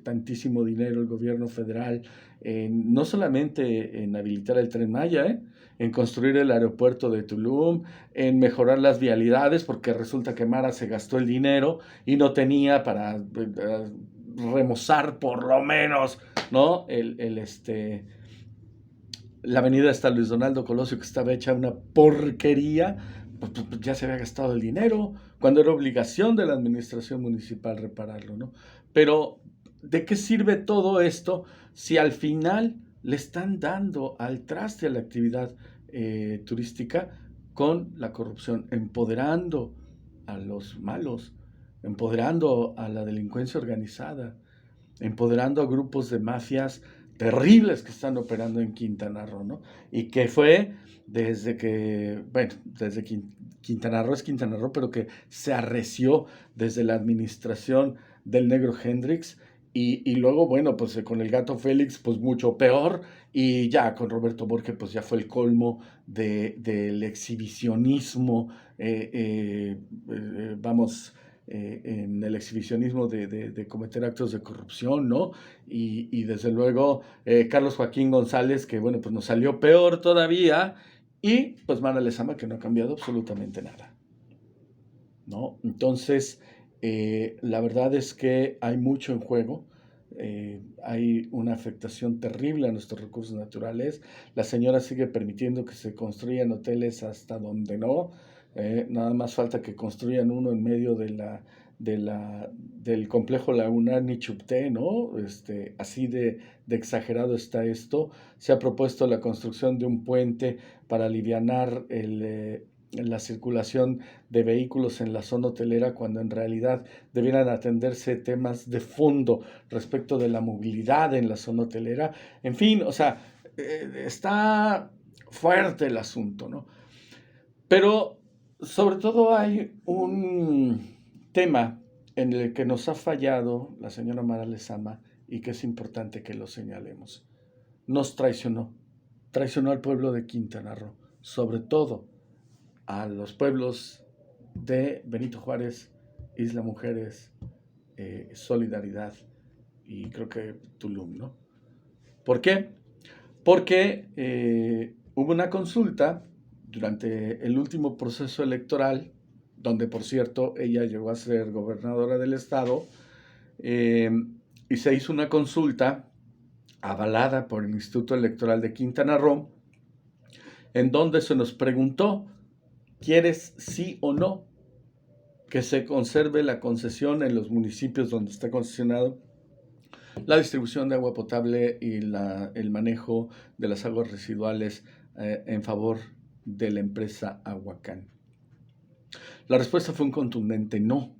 tantísimo dinero el gobierno federal no solamente en habilitar el Tren Maya, en construir el aeropuerto de Tulum, en mejorar las vialidades, porque resulta que Mara se gastó el dinero y no tenía para remozar por lo menos, ¿no? La avenida hasta Luis Donaldo Colosio, que estaba hecha una porquería, pues ya se había gastado el dinero, cuando era obligación de la administración municipal repararlo, ¿no? Pero, ¿de qué sirve todo esto si al final le están dando al traste a la actividad turística con la corrupción, empoderando a los malos, empoderando a la delincuencia organizada, empoderando a grupos de mafias terribles que están operando en Quintana Roo, ¿no? Y que fue desde Quintana Roo es Quintana Roo, pero que se arreció desde la administración del negro Hendrix Y luego, bueno, pues con el gato Félix, pues mucho peor. Y ya con Roberto Borges, pues ya fue el colmo del exhibicionismo, vamos, en el exhibicionismo de cometer actos de corrupción, ¿no? Y desde luego, Carlos Joaquín González, que bueno, pues nos salió peor todavía. Y pues Mara Lezama, que no ha cambiado absolutamente nada, ¿no? Entonces, la verdad es que hay mucho en juego. Hay una afectación terrible a nuestros recursos naturales. La señora sigue permitiendo que se construyan hoteles hasta donde no. Nada más falta que construyan uno en medio del complejo lagunar Nichupté, ¿no? Así de exagerado está esto. Se ha propuesto la construcción de un puente para alivianar la circulación de vehículos en la zona hotelera, cuando en realidad debieran atenderse temas de fondo respecto de la movilidad en la zona hotelera. En fin, o sea, está fuerte el asunto, ¿no? Pero sobre todo hay un tema en el que nos ha fallado la señora Mara Lezama y que es importante que lo señalemos. Nos traicionó, traicionó al pueblo de Quintana Roo, sobre todo a los pueblos de Benito Juárez, Isla Mujeres, Solidaridad y creo que Tulum, ¿no? ¿Por qué? Porque hubo una consulta durante el último proceso electoral, donde por cierto ella llegó a ser gobernadora del estado, eh, y se hizo una consulta avalada por el Instituto Electoral de Quintana Roo, en donde se nos preguntó, ¿quieres sí o no que se conserve la concesión en los municipios donde está concesionado la distribución de agua potable y el manejo de las aguas residuales en favor de la empresa Aguacán? La respuesta fue un contundente no.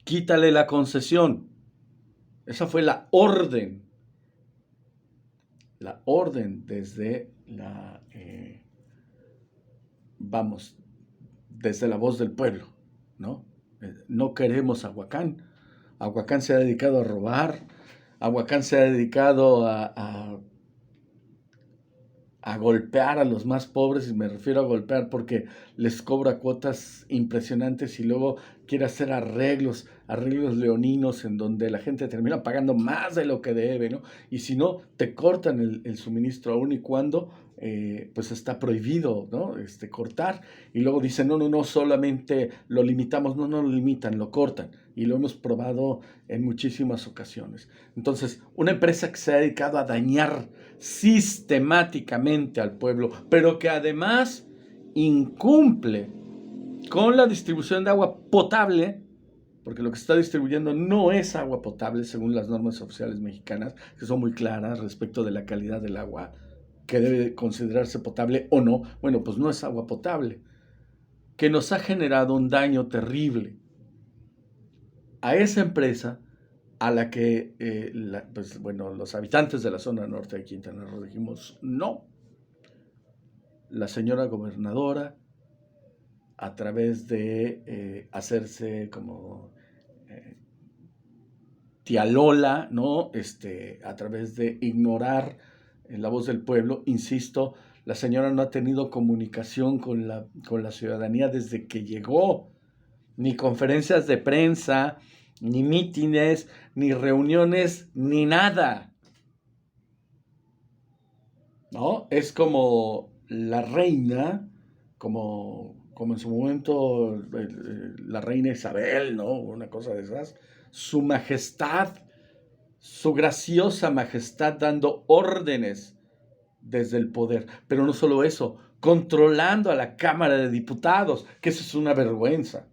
Quítale la concesión. Esa fue la orden. La orden desde vamos, desde la voz del pueblo, ¿no? No queremos Aguacán. Aguacán se ha dedicado a robar. Aguacán se ha dedicado a golpear a los más pobres, y me refiero a golpear porque les cobra cuotas impresionantes y luego quiere hacer arreglos leoninos en donde la gente termina pagando más de lo que debe, ¿no? Y si no, te cortan el suministro aún y cuando pues está prohibido, ¿no? Cortar. Y luego dicen, no, solamente lo limitamos. No lo limitan, lo cortan. Y lo hemos probado en muchísimas ocasiones. Entonces, una empresa que se ha dedicado a dañar sistemáticamente al pueblo, pero que además incumple con la distribución de agua potable, porque lo que se está distribuyendo no es agua potable según las normas oficiales mexicanas, que son muy claras respecto de la calidad del agua que debe considerarse potable o no. Bueno, pues no es agua potable, que nos ha generado un daño terrible a esa empresa, a la que, pues, bueno, los habitantes de la zona norte de Quintana Roo dijimos no. La señora gobernadora, a través de hacerse como tía Lola, ¿no? A través de ignorar la voz del pueblo, insisto, la señora no ha tenido comunicación con la ciudadanía desde que llegó, ni conferencias de prensa, ni mítines, ni reuniones, ni nada, ¿no? Es como la reina, como en su momento la reina Isabel, ¿no? Una cosa de esas. Su majestad, su graciosa majestad dando órdenes desde el poder. Pero no solo eso, controlando a la Cámara de Diputados, que eso es una vergüenza.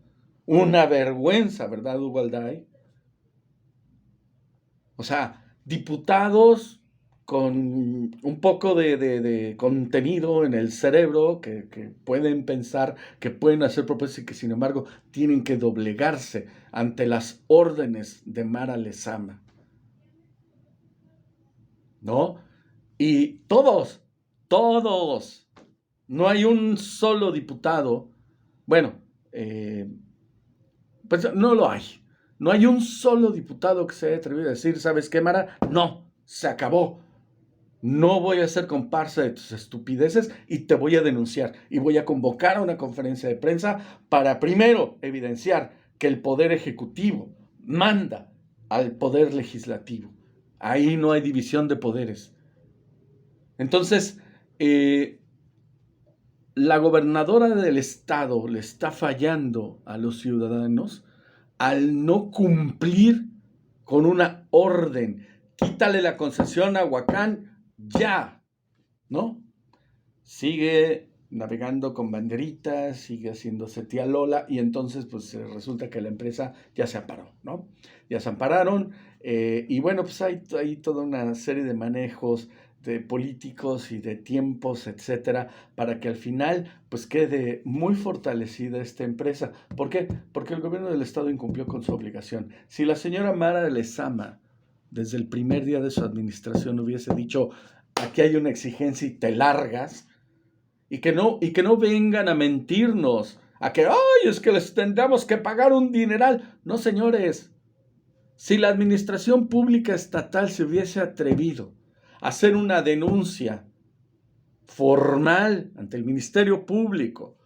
Una vergüenza, ¿verdad, Hugo Alday? O sea, diputados con un poco de contenido en el cerebro, que pueden pensar, que pueden hacer propuestas y que sin embargo tienen que doblegarse ante las órdenes de Mara Lezama, ¿no? Y todos, no hay un solo diputado, bueno, pues no lo hay, No hay un solo diputado que se haya atrevido a decir, ¿sabes qué, Mara? No, se acabó. No voy a ser comparsa de tus estupideces y te voy a denunciar. Y voy a convocar a una conferencia de prensa para primero evidenciar que el Poder Ejecutivo manda al Poder Legislativo. Ahí no hay división de poderes. Entonces, la gobernadora del estado le está fallando a los ciudadanos al no cumplir con una orden. Quítale la concesión a Huacán ya, ¿no? Sigue navegando con banderitas, sigue haciéndose tía Lola y entonces pues resulta que la empresa ya se amparó, ¿no? Ya se ampararon y bueno, pues hay toda una serie de manejos de políticos y de tiempos, etcétera, para que al final pues quede muy fortalecida esta empresa. ¿Por qué? Porque el gobierno del estado incumplió con su obligación. Si la señora Mara Lezama desde el primer día de su administración hubiese dicho, aquí hay una exigencia y te largas, y que no vengan a mentirnos, a que, ay, es que les tendremos que pagar un dineral. No, señores, si la administración pública estatal se hubiese atrevido a hacer una denuncia formal ante el Ministerio Público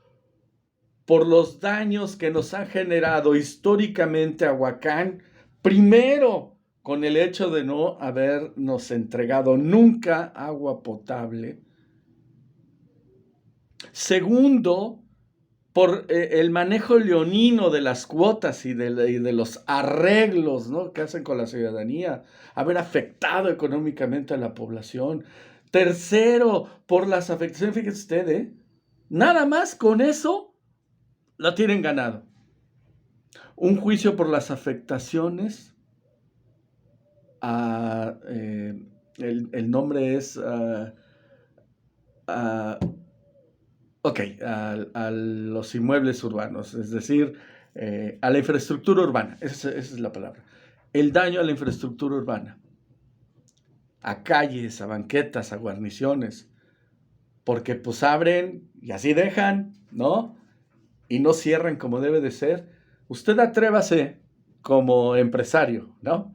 por los daños que nos ha generado históricamente Ahuacán, primero con el hecho de no habernos entregado nunca agua potable, segundo, por el manejo leonino de las cuotas y de los arreglos, ¿no?, que hacen con la ciudadanía, haber afectado económicamente a la población. Tercero, por las afectaciones, fíjese usted, nada más con eso lo tienen ganado. Un juicio por las afectaciones, el nombre es... Ok, a los inmuebles urbanos, es decir, a la infraestructura urbana, esa es la palabra. El daño a la infraestructura urbana, a calles, a banquetas, a guarniciones, porque pues abren y así dejan, ¿no? Y no cierran como debe de ser. Usted atrévase como empresario, ¿no?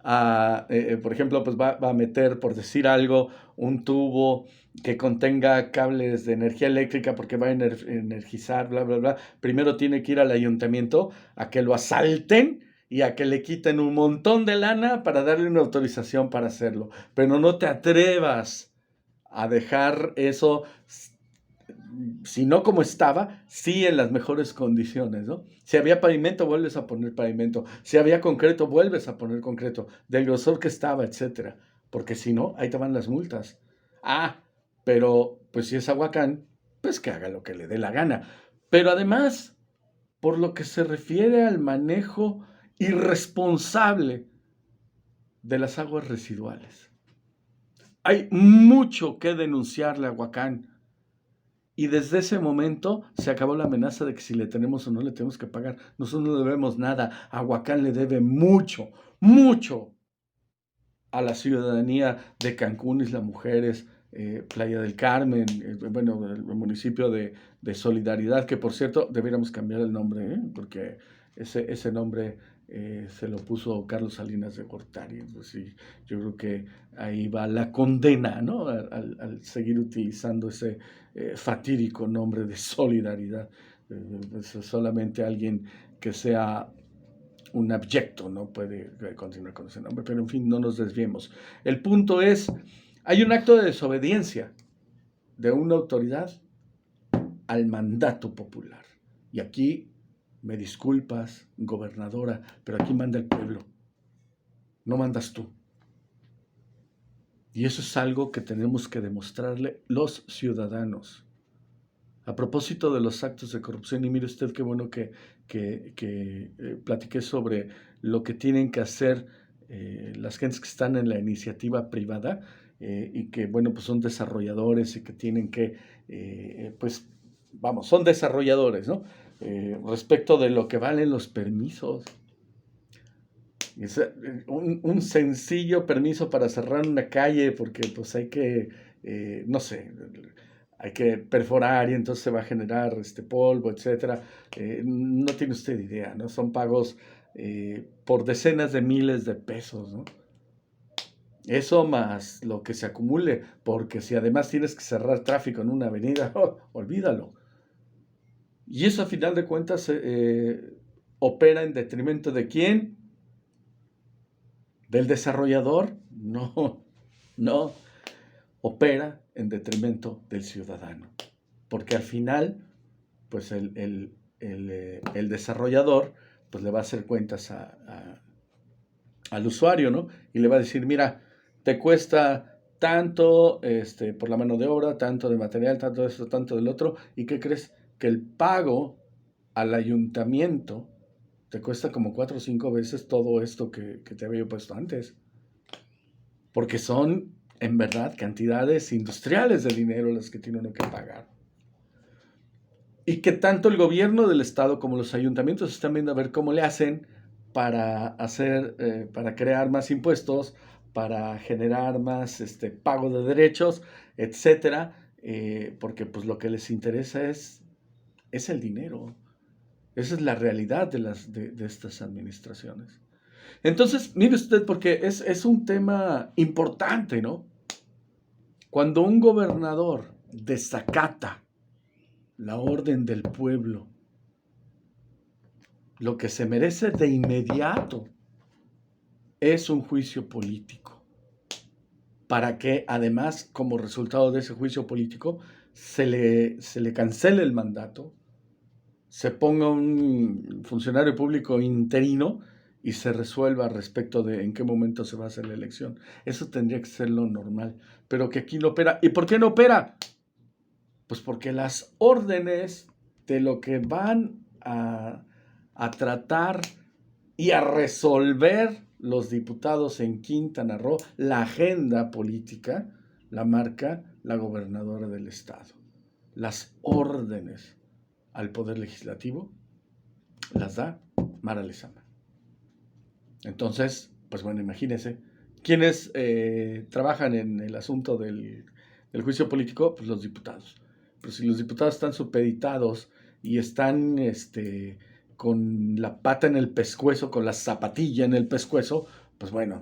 Por ejemplo, pues va a meter, por decir algo, un tubo que contenga cables de energía eléctrica porque va a energizar, bla, bla, bla. Primero tiene que ir al ayuntamiento a que lo asalten y a que le quiten un montón de lana para darle una autorización para hacerlo. Pero no te atrevas a dejar eso, si no como estaba, sí en las mejores condiciones, ¿no? Si había pavimento, vuelves a poner pavimento. Si había concreto, vuelves a poner concreto. Del grosor que estaba, etcétera. Porque si no, ahí te van las multas. Ah, pero pues si es Ahuacán, pues que haga lo que le dé la gana. Pero además, por lo que se refiere al manejo irresponsable de las aguas residuales, hay mucho que denunciarle a Ahuacán. Y desde ese momento se acabó la amenaza de que si le tenemos o no le tenemos que pagar. Nosotros no debemos nada. Ahuacán le debe mucho, mucho a la ciudadanía de Cancún, Isla Mujeres, Playa del Carmen, bueno, el municipio de Solidaridad, que por cierto deberíamos cambiar el nombre, porque ese nombre se lo puso Carlos Salinas de Gortari. Pues sí, yo creo que ahí va la condena, ¿no? Al seguir utilizando ese fatídico nombre de Solidaridad. Pues solamente alguien que sea un abyecto no puede continuar con ese nombre, pero en fin, no nos desviemos. El punto es, hay un acto de desobediencia de una autoridad al mandato popular. Y aquí, me disculpas, gobernadora, pero aquí manda el pueblo, no mandas tú. Y eso es algo que tenemos que demostrarle los ciudadanos. A propósito de los actos de corrupción, y mire usted qué bueno que platiqué sobre lo que tienen que hacer las gentes que están en la iniciativa privada y que, bueno, pues son desarrolladores y que tienen que, pues, vamos, son desarrolladores, ¿no? Respecto de lo que valen los permisos. Un sencillo permiso para cerrar una calle porque, pues, hay que, no sé, hay que perforar y entonces se va a generar polvo, etcétera. No tiene usted idea, ¿no? Son pagos por decenas de miles de pesos, ¿no? Eso más lo que se acumule, porque si además tienes que cerrar tráfico en una avenida, olvídalo. Y eso a final de cuentas opera en detrimento de quién, del desarrollador, no, no, opera en detrimento del ciudadano, porque al final, pues el desarrollador, pues le va a hacer cuentas al usuario, ¿no? Y le va a decir, mira, te cuesta tanto por la mano de obra, tanto de material, tanto de esto, tanto del otro, ¿y qué crees? Que el pago al ayuntamiento te cuesta como 4 o 5 veces todo esto que te había puesto antes. Porque son, en verdad, cantidades industriales de dinero las que tiene uno que pagar. Y que tanto el gobierno del estado como los ayuntamientos están viendo a ver cómo le hacen para crear más impuestos, para generar más pago de derechos, etcétera, porque pues lo que les interesa es el dinero. Esa es la realidad de estas administraciones. Entonces, mire usted, porque es un tema importante, ¿no? Cuando un gobernador desacata la orden del pueblo, lo que se merece de inmediato es un juicio político, para que además, como resultado de ese juicio político, se le cancele el mandato, se ponga un funcionario público interino y se resuelva respecto de en qué momento se va a hacer la elección. Eso tendría que ser lo normal, pero que aquí no opera. ¿Y por qué no opera? Pues porque las órdenes de lo que van a tratar y a resolver los diputados en Quintana Roo, la agenda política, la marca la gobernadora del estado. Las órdenes al Poder Legislativo las da Mara Lezama. Entonces, pues bueno, imagínense, ¿quiénes trabajan en el asunto del juicio político? Pues los diputados. Pero si los diputados están supeditados y están con la pata en el pescuezo, con la zapatilla en el pescuezo, pues bueno,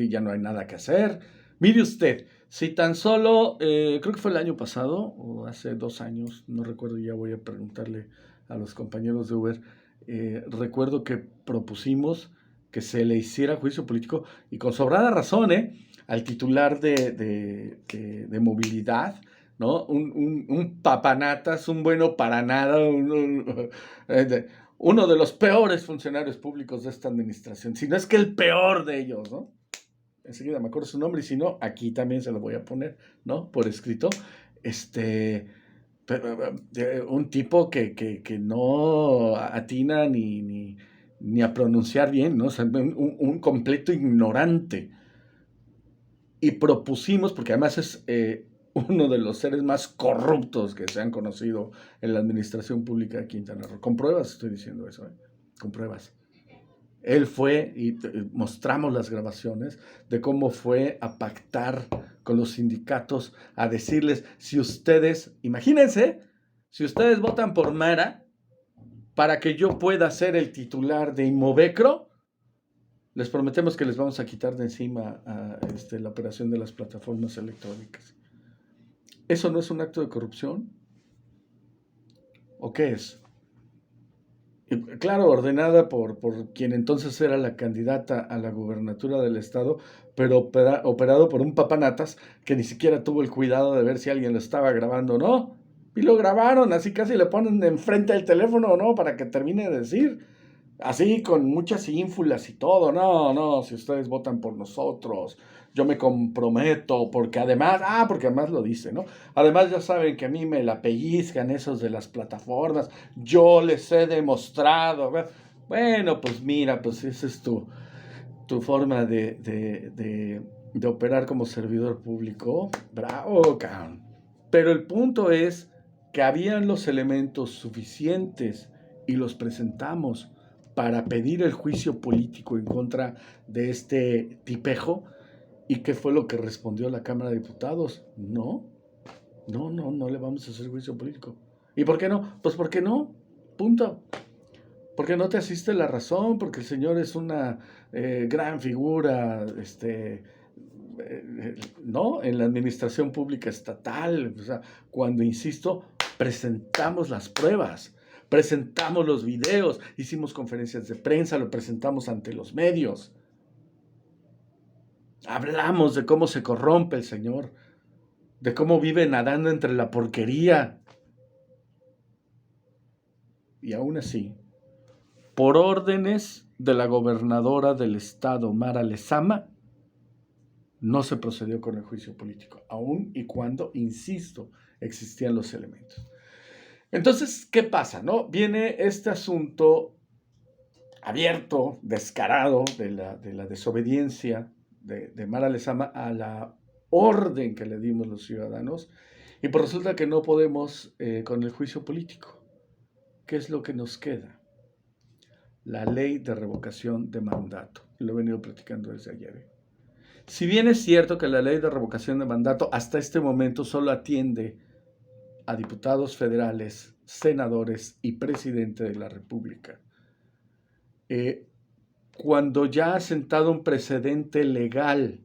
ya no hay nada que hacer. Mire usted, si tan solo, creo que fue el año pasado, o hace 2 años, no recuerdo, ya voy a preguntarle a los compañeros de Uber, recuerdo que propusimos que se le hiciera juicio político, y con sobrada razón, al titular de movilidad, ¿no? Un papanatas, un bueno para nada, uno de los peores funcionarios públicos de esta administración, si no es que el peor de ellos, ¿no? Enseguida me acuerdo su nombre, y si no, aquí también se lo voy a poner, ¿no? Por escrito. Un tipo que no atina ni a pronunciar bien, ¿no? O sea, un completo ignorante. Y propusimos, porque además es uno de los seres más corruptos que se han conocido en la administración pública de Quintana Roo. Con pruebas estoy diciendo eso, con pruebas. Él fue, y mostramos las grabaciones de cómo fue a pactar con los sindicatos, a decirles, si ustedes, imagínense, si ustedes votan por Mara, para que yo pueda ser el titular de Inmovecro, les prometemos que les vamos a quitar de encima la operación de las plataformas electrónicas. ¿Eso no es un acto de corrupción? ¿O qué es? Claro, ordenada por quien entonces era la candidata a la gubernatura del estado, pero operado por un papanatas que ni siquiera tuvo el cuidado de ver si alguien lo estaba grabando o no. Y lo grabaron, así casi le ponen enfrente del teléfono, ¿no? Para que termine de decir. Así, con muchas ínfulas y todo. No, si ustedes votan por nosotros, yo me comprometo, porque además lo dice, ¿no? Además ya saben que a mí me la pellizcan esos de las plataformas, yo les he demostrado. Bueno, pues mira, pues esa es tu forma de operar como servidor público. Bravo, cabrón. Pero el punto es que habían los elementos suficientes y los presentamos para pedir el juicio político en contra de este tipejo. ¿Y qué fue lo que respondió la Cámara de Diputados? No le vamos a hacer juicio político. ¿Y por qué no? Pues porque no, punto. porque no te asiste la razón, porque el señor es una gran figura, ¿no? En la administración pública estatal. O sea, cuando, insisto, presentamos las pruebas, presentamos los videos, hicimos conferencias de prensa, lo presentamos ante los medios. Hablamos de cómo se corrompe el señor, de cómo vive nadando entre la porquería. Y aún así, por órdenes de la gobernadora del estado, Mara Lezama, no se procedió con el juicio político, aun y cuando, insisto, existían los elementos. Entonces, ¿qué pasa? ¿No? Viene este asunto abierto, descarado, de la desobediencia de Mara Lezama a la orden que le dimos los ciudadanos, y pues resulta que no podemos con el juicio político. ¿Qué es lo que nos queda? La ley de revocación de mandato. Lo he venido platicando desde ayer. Si bien es cierto que la ley de revocación de mandato hasta este momento solo atiende a diputados federales, senadores y presidente de la República, cuando ya ha sentado un precedente legal,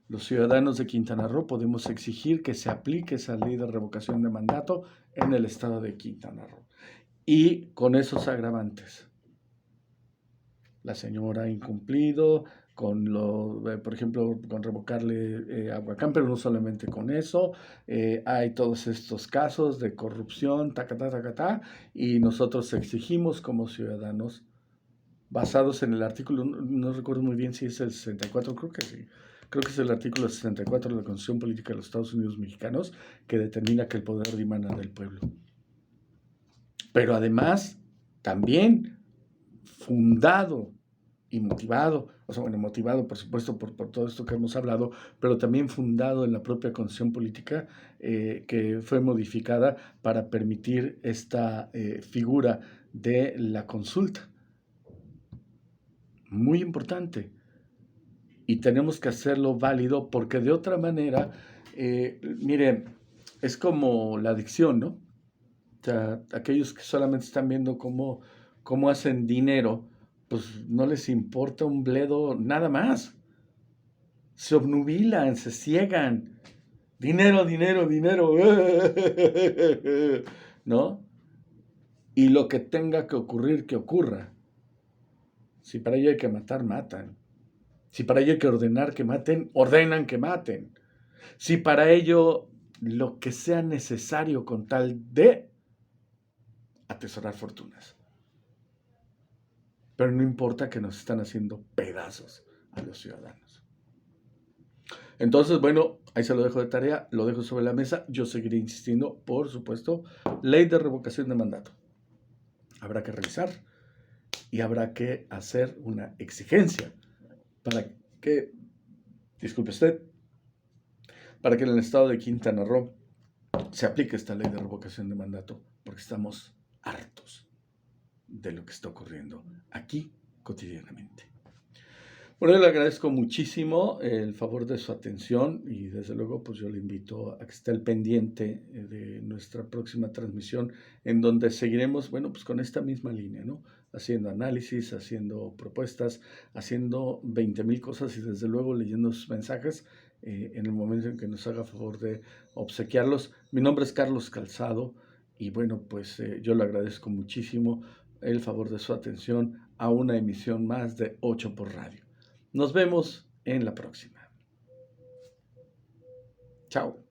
los ciudadanos de Quintana Roo podemos exigir que se aplique esa ley de revocación de mandato en el estado de Quintana Roo. Y con esos agravantes. La señora ha incumplido con por ejemplo, con revocarle a Huacán, pero no solamente con eso. Hay todos estos casos de corrupción, y nosotros exigimos como ciudadanos, basados en el artículo, no recuerdo muy bien si es el 64, creo que sí. Creo que es el artículo 64 de la Constitución Política de los Estados Unidos Mexicanos, que determina que el poder dimana del pueblo. Pero además, también fundado y motivado, o sea, bueno, motivado por supuesto por todo esto que hemos hablado, pero también fundado en la propia Constitución Política que fue modificada para permitir esta figura de la consulta. Muy importante. Y tenemos que hacerlo válido porque de otra manera, miren, es como la adicción, ¿no? O sea, aquellos que solamente están viendo cómo hacen dinero, pues no les importa un bledo nada más. Se obnubilan, se ciegan. Dinero, dinero, dinero. ¿No? Y lo que tenga que ocurrir, que ocurra. Si para ello hay que matar, matan. Si para ello hay que ordenar que maten, ordenan que maten. Si para ello lo que sea necesario con tal de atesorar fortunas. Pero no importa que nos están haciendo pedazos a los ciudadanos. Entonces, bueno, ahí se lo dejo de tarea, lo dejo sobre la mesa. Yo seguiré insistiendo, por supuesto, ley de revocación de mandato. Habrá que revisar y habrá que hacer una exigencia para que, disculpe usted, para que en el estado de Quintana Roo se aplique esta ley de revocación de mandato, porque estamos hartos de lo que está ocurriendo aquí cotidianamente. Bueno, yo le agradezco muchísimo el favor de su atención y desde luego pues yo le invito a que esté al pendiente de nuestra próxima transmisión en donde seguiremos, bueno, pues con esta misma línea, ¿no? Haciendo análisis, haciendo propuestas, haciendo 20,000 cosas y desde luego leyendo sus mensajes en el momento en que nos haga favor de obsequiarlos. Mi nombre es Carlos Calzado y bueno, pues yo le agradezco muchísimo el favor de su atención a una emisión más de 8 por Radio. Nos vemos en la próxima. Chao.